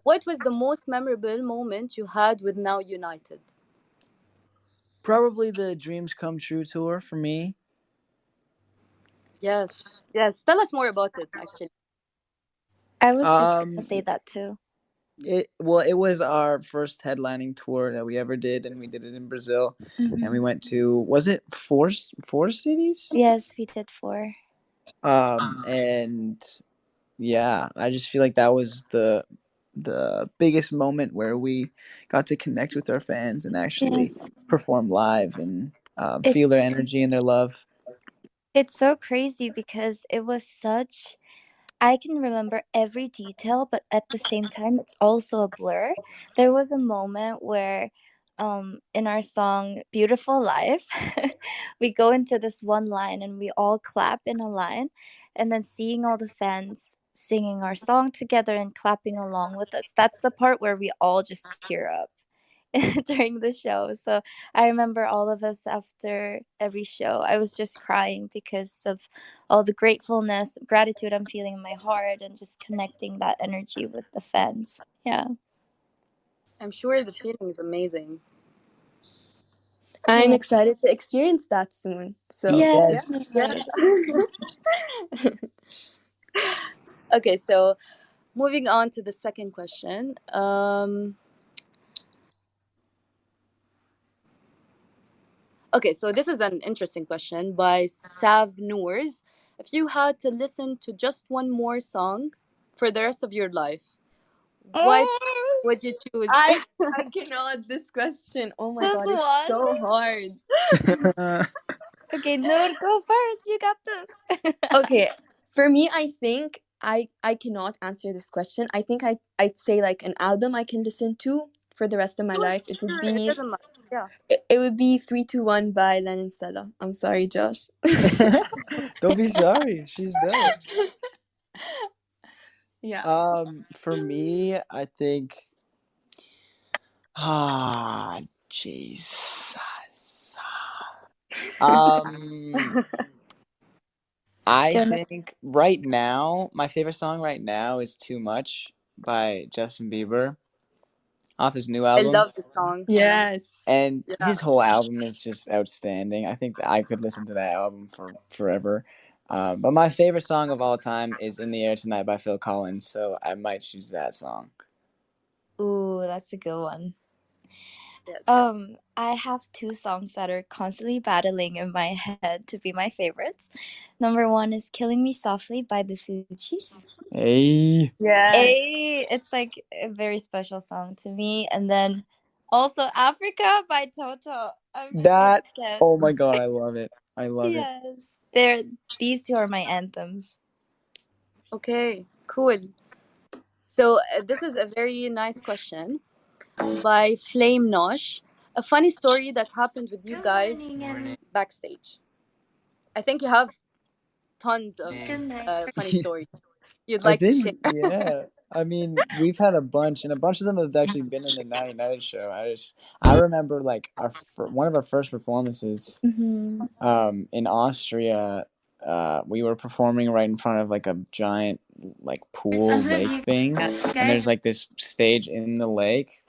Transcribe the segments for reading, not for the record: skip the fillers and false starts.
What was the most memorable moment you had with Now United? Probably the Dreams Come True tour for me. Yes. Yes. Tell us more about it, actually. I was just gonna Um, say that too. it was our first headlining tour that we ever did, and we did it in Brazil, and we Hmm. went to, was it four cities? Yes, we did 4. And yeah, I just feel like that was the biggest moment where we got to connect with our fans and actually Yes, perform live and feel it's their energy and their love. it's so crazy because it was such. I can remember every detail, but at the same time, it's also a blur. There was a moment where, in our song "Beautiful Life," we go into this one line and we all clap in a line, and then seeing all the fans singing our song together and clapping along with us. That's the part where we all just tear up. During the show. So I remember all of us after every show, I was just crying because of all the gratefulness, gratitude I'm feeling in my heart, and just connecting that energy with the fans. Yeah. I'm sure the feeling is amazing. I'm Yeah. excited to experience that soon. So, yeah. Yes. Yes. Yes. Okay, so moving on to the second question. Okay, so this is an interesting question by Sav Noors. If you had to listen to just one more song for the rest of your life, what Oh, would you choose? I cannot this question. Oh my Just god, it's one. so hard. Okay, Noor, go first. You got this. Okay, for me, I think I cannot answer this question. I think I'd say like an album I can listen to for the rest of my Sure, life. It would sure, it be doesn't matter. Yeah. it would be 321 by Legendada. I'm sorry, Josh. Don't be sorry. She's dope. Yeah. For me, I think. Ah, Jesus. Um, I Don't know. think right now, my favorite song right now is "Too Much" by Justin Bieber off his new I album. love the song. Yes. And Yeah. his whole album is just outstanding. I think that I could listen to that album for forever. But my favorite song of all time is "In the Air Tonight" by Phil Collins, so I might choose that song. Ooh, that's a good one. Yes. I have 2 songs that are constantly battling in my head to be my favorites. Number 1 is "Killing Me Softly" by the Fugees. Hey, Yes. It's like a very special song to me. And then also "Africa" by Toto. I mean, I that! just can't. Oh my god, I love it. I love it. Yes, these 2 are my anthems. Okay, cool. So this is a very nice question by Flame Nosh. A funny story that happened with you guys backstage. I think you have tons of funny stories you'd I like to share. think, yeah. I mean, we've had a bunch, and a bunch of them have actually been in the Now United show. I remember like one of our first performances, Mm-hmm. in Austria. We were performing right in front of like a giant like pool lake thing, and there's like this stage in the lake.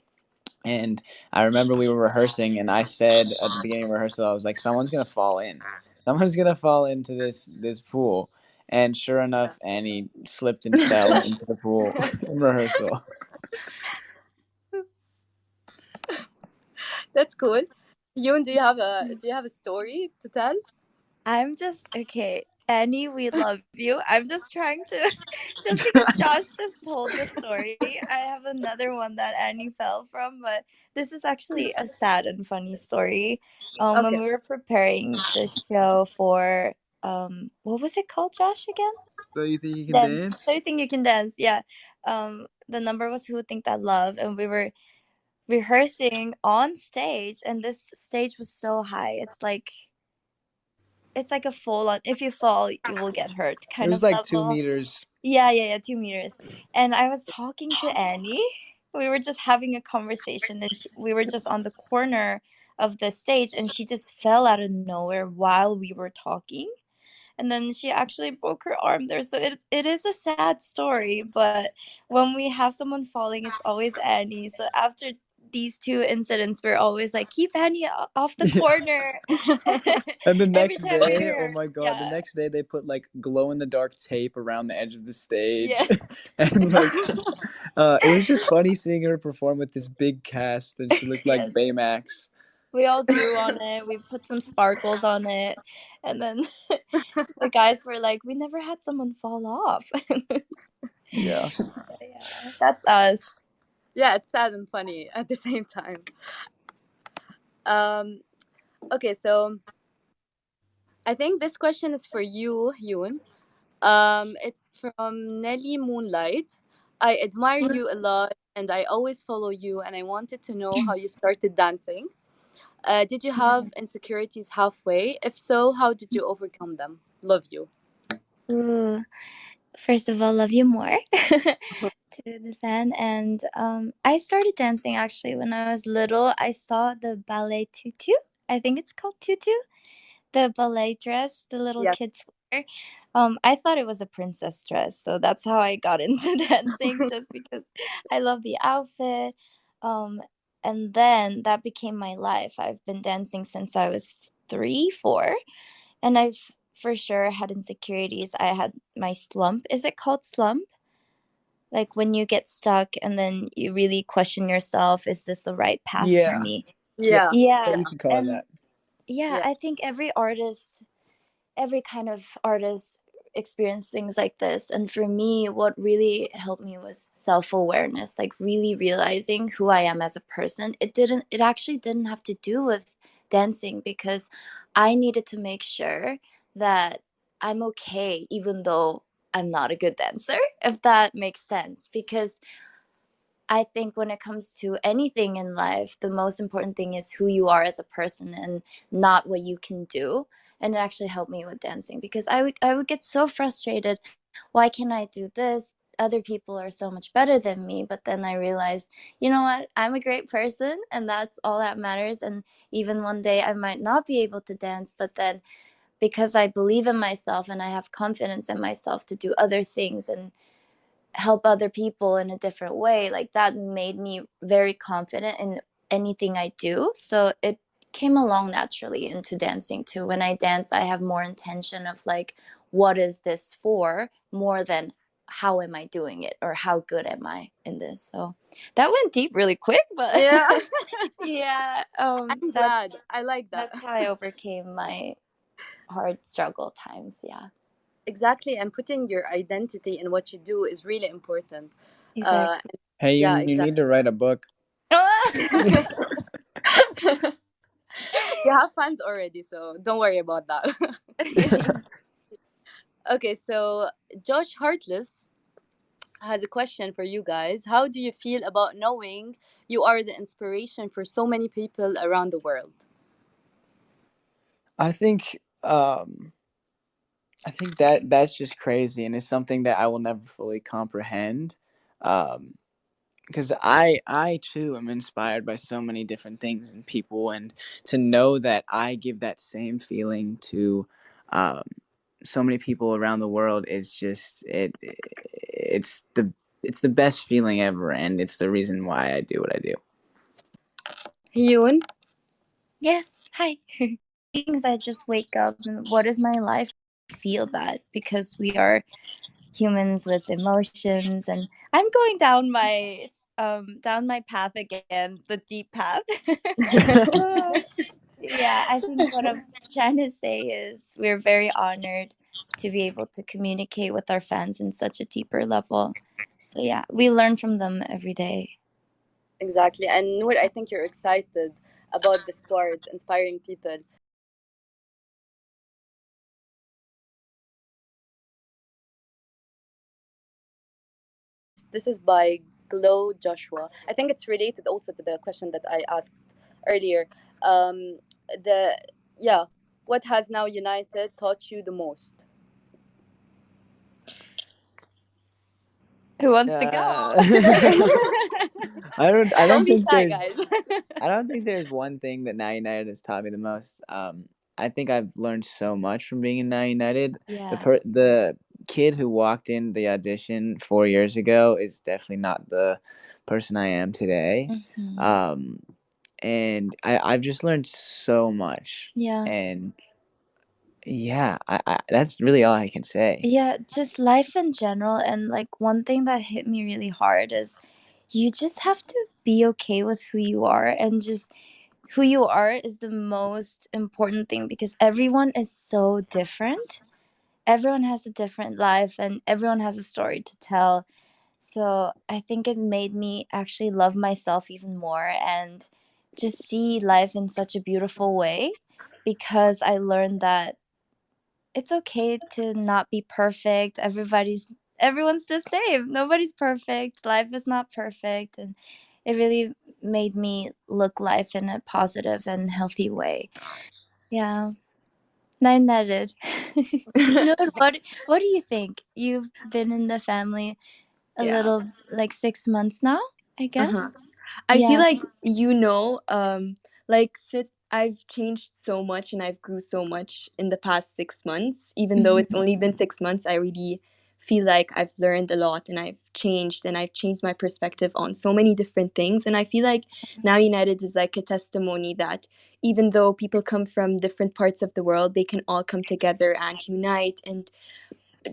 And I remember we were rehearsing, and I said at the beginning of rehearsal, I was like, "Someone's gonna fall in. Someone's gonna fall into this pool." And sure enough, Annie slipped and fell into the pool in rehearsal. That's cool. Yoon, do you have a story to tell? I'm just okay. Annie, we love you. I'm just trying to, just because Josh just told the story, I have another one that Annie fell from, but this is actually a sad and funny story. When Okay. we were preparing the show for, what was it called, Josh, again? So you think you can Dance. So dance? you think you can dance? Yeah. The number was "Who Would Think That Love," and we were rehearsing on stage, and this stage was so high. It's like a full on, if you fall you will get hurt It kind was of like two level. meters. Yeah, 2 meters. And I was talking to Annie. We were just having a conversation, and we were just on the corner of the stage, and she just fell out of nowhere while we were talking. and then she actually broke her arm there. So it is a sad story, but when we have someone falling, it's always Annie. So after these two incidents, we're always like, keep Annie off the corner. And the Every next time we day, hear oh her, my god, the yeah. next day they put like glow in the dark tape around the edge of the stage. Yes. And like it was just funny seeing her perform with this big cast, and she looked like Yes. Baymax. We all drew on it. We put some sparkles on it. And then the guys were like, we never had someone fall off. Yeah. Yeah, that's us. Yeah, it's sad and funny at the same time. Okay, so I think this question is for you, Yoon. It's from Nelly Moonlight. I admire you a lot, and I always follow you. And I wanted to know how you started dancing. Did you have insecurities halfway? If so, how did you overcome them? Love you. Ooh. First of all, love you more to the fan. And I started dancing actually when I was little. I saw the ballet tutu. I think it's called tutu. The ballet dress the little Yes. kids wear. I thought it was a princess dress, so that's how I got into dancing, just because I love the outfit. Um, and then that became my life. I've been dancing since I was 3, 4, and I've for sure had insecurities. I had my slump. Is it called slump? Like when you get stuck and then you really question yourself, is this the right path for Yeah. me? Yeah. Yeah. You can call it And that. yeah, Yeah. I think every kind of artist experience things like this. And for me, what really helped me was self-awareness, like really realizing who I am as a person. It actually didn't have to do with dancing, because I needed to make sure that I'm okay even though I'm not a good dancer, if that makes sense. Because I think when it comes to anything in life, the most important thing is who you are as a person and not what you can do. And it actually helped me with dancing, because I would get so frustrated. Why can't I do this? Other people are so much better than me. But then I realized, you know what? I'm a great person, and that's all that matters. And even one day I might not be able to dance, but then because I believe in myself and I have confidence in myself to do other things and help other people in a different way, like that made me very confident in anything I do. So it came along naturally into dancing too. When I dance, I have more intention of like, what is this for, more than how am I doing it or how good am I in this. So that went deep really quick, but Yeah. yeah, I'm glad. I like that. that's how I overcame my hard struggle times. Yeah, Exactly. And putting your identity in what you do is really important. exactly. Hey, Yeah, you need exactly. to write a book. You have fans already, so don't worry about that. Okay, so Josh Heartless has a question for you guys. How do you feel about knowing you are the inspiration for so many people around the world? I think that that's just crazy, and it's something that I will never fully comprehend. Because I too am inspired by so many different things and people, and to know that I give that same feeling to um, so many people around the world is just it's the best feeling ever, and it's the reason why I do what I do. Hyun? Yes, hi. Things I just wake up and what is my life? Feel that, because we are humans with emotions, and I'm going down my path again, the deep path. Yeah, I think what I'm trying to say is we're very honored to be able to communicate with our fans in such a deeper level. So yeah, we learn from them every day. Exactly. And Noor, I think you're excited about this part, inspiring people. This is by Glow Joshua. I think it's related also to the question that I asked earlier. The yeah, what has now united taught you the most? Who wants to go? Don't I don't be think shy, guys. there's one thing that Now United has taught me the most. I think I've learned so much from being in Now United. Yeah. The kid who walked in the audition 4 years ago is definitely not the person I am today. Mm-hmm. And I've just learned so much. Yeah. And yeah, I that's really all I can say. Yeah, just life in general. And like one thing that hit me really hard is you just have to be okay with who you are, and just who you are is the most important thing, because everyone is so different. Everyone has a different life and everyone has a story to tell. So I think it made me actually love myself even more and just see life in such a beautiful way, because I learned that it's okay to not be perfect. Everyone's the same. Nobody's perfect. Life is not perfect, and it really made me look life in a positive and healthy way. Yeah. Nine netted. No, what do you think? You've been in the family a Yeah. little, like 6 months now, I Uh-huh. guess. I feel Yeah. like I've changed so much and I've grew so much in the past 6 months. Even though it's Mhm. only been 6 months, I really feel like I've learned a lot and I've changed my perspective on so many different things. And I feel like Now United is like a testimony that even though people come from different parts of the world, they can all come together and unite and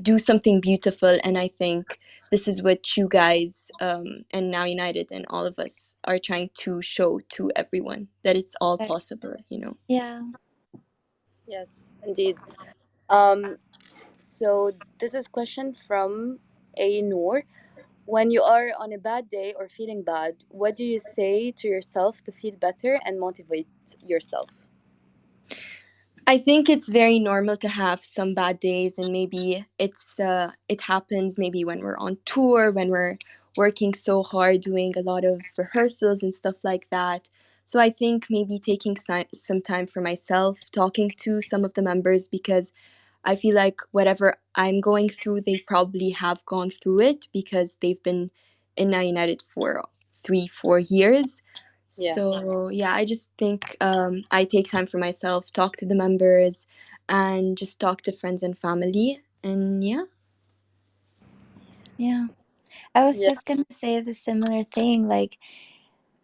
do something beautiful. And I think this is what you guys and Now United and all of us are trying to show to everyone, that it's all possible, you know. Yeah. Yes, indeed. So this is question from a Nour. When you are on a bad day or feeling bad, what do you say to yourself to feel better and motivate yourself? I think it's very normal to have some bad days, and maybe it happens maybe when we're on tour, when we're working so hard, doing a lot of rehearsals and stuff like that. So I think maybe taking some time for myself, talking to some of the members, because I feel like whatever I'm going through, they probably have gone through it because they've been in Now United for 3-4 years. Yeah. So yeah, I just think I take time for myself, talk to the members, and just talk to friends and family. And yeah. Yeah. I was Yeah. just gonna say the similar thing. Like,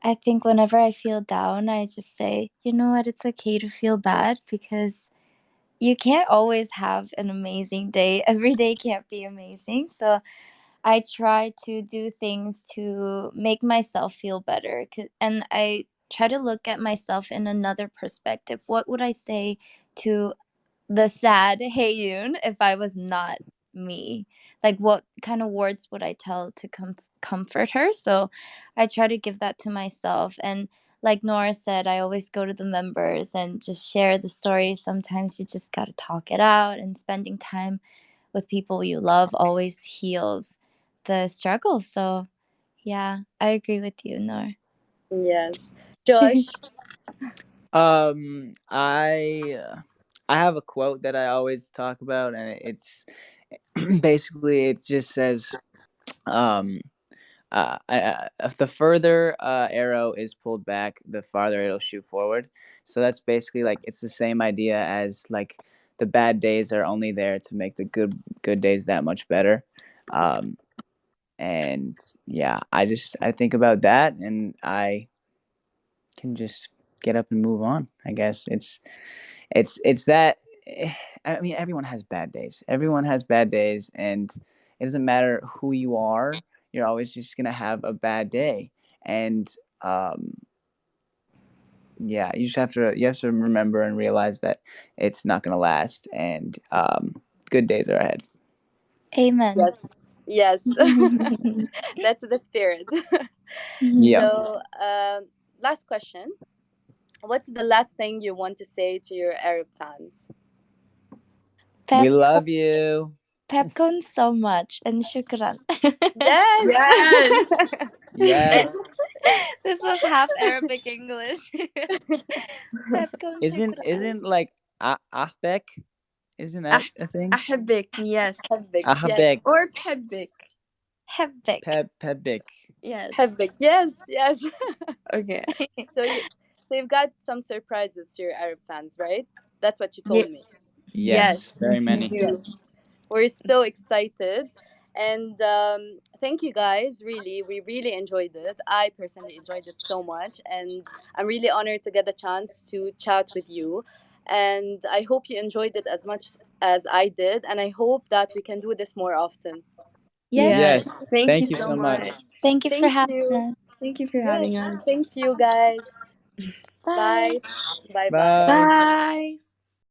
I think whenever I feel down, I just say, you know what, it's okay to feel bad, because you can't always have an amazing day. Every day can't be amazing. So I try to do things to make myself feel better. And I try to look at myself in another perspective. What would I say to the sad Heyoon if I was not me? Like, what kind of words would I tell to comfort her? So I try to give that to myself. And like Nora said, I always go to the members and just share the stories. Sometimes you just got to talk it out, and spending time with people you love always heals the struggle. So yeah, I agree with you, Nora. Yes. Josh. I have a quote that I always talk about, and it's basically it just says, um, if the further arrow is pulled back, the farther it'll shoot forward. So that's basically like it's the same idea as like the bad days are only there to make the good days that much better. Um, and yeah, I think about that, and I can just get up and move on. I guess it's that. I mean, everyone has bad days. Everyone has bad days, and it doesn't matter who you are. You're always just gonna have a bad day, and um, yeah, you have to remember and realize that it's not gonna last, and good days are ahead. Amen. Yes. Yes. That's the spirit. Yep. So, last question. What's the last thing you want to say to your Arab fans? We Pep love you. Pepcon so much, and shukran. Yes. Yes. Yes. This was half Arabic English. Pepcon shukran. Isn't like Ahbek? Isn't that أح- a thing? أحبك, yes. Habik. Yes. Ahbek. Or بحبك. Hebek. Pebik. Yes. Habik. Yes. Yes. Okay. So you, so you've got some surprises to your Arab fans, right? That's what you Yeah. told me. Yes, very we many. do. We're so excited. And thank you guys. Really, we really enjoyed it. I personally enjoyed it so much. And I'm really honored to get the chance to chat with you. And I hope you enjoyed it as much as I did. And I hope that we can do this more often. Yes, Yes. Yes, Thank you thank you so so much. much. thank you for Thank having you. us. Thank you for Yes. having us. Thank you, guys. Bye. Bye. Bye bye. Bye. Bye.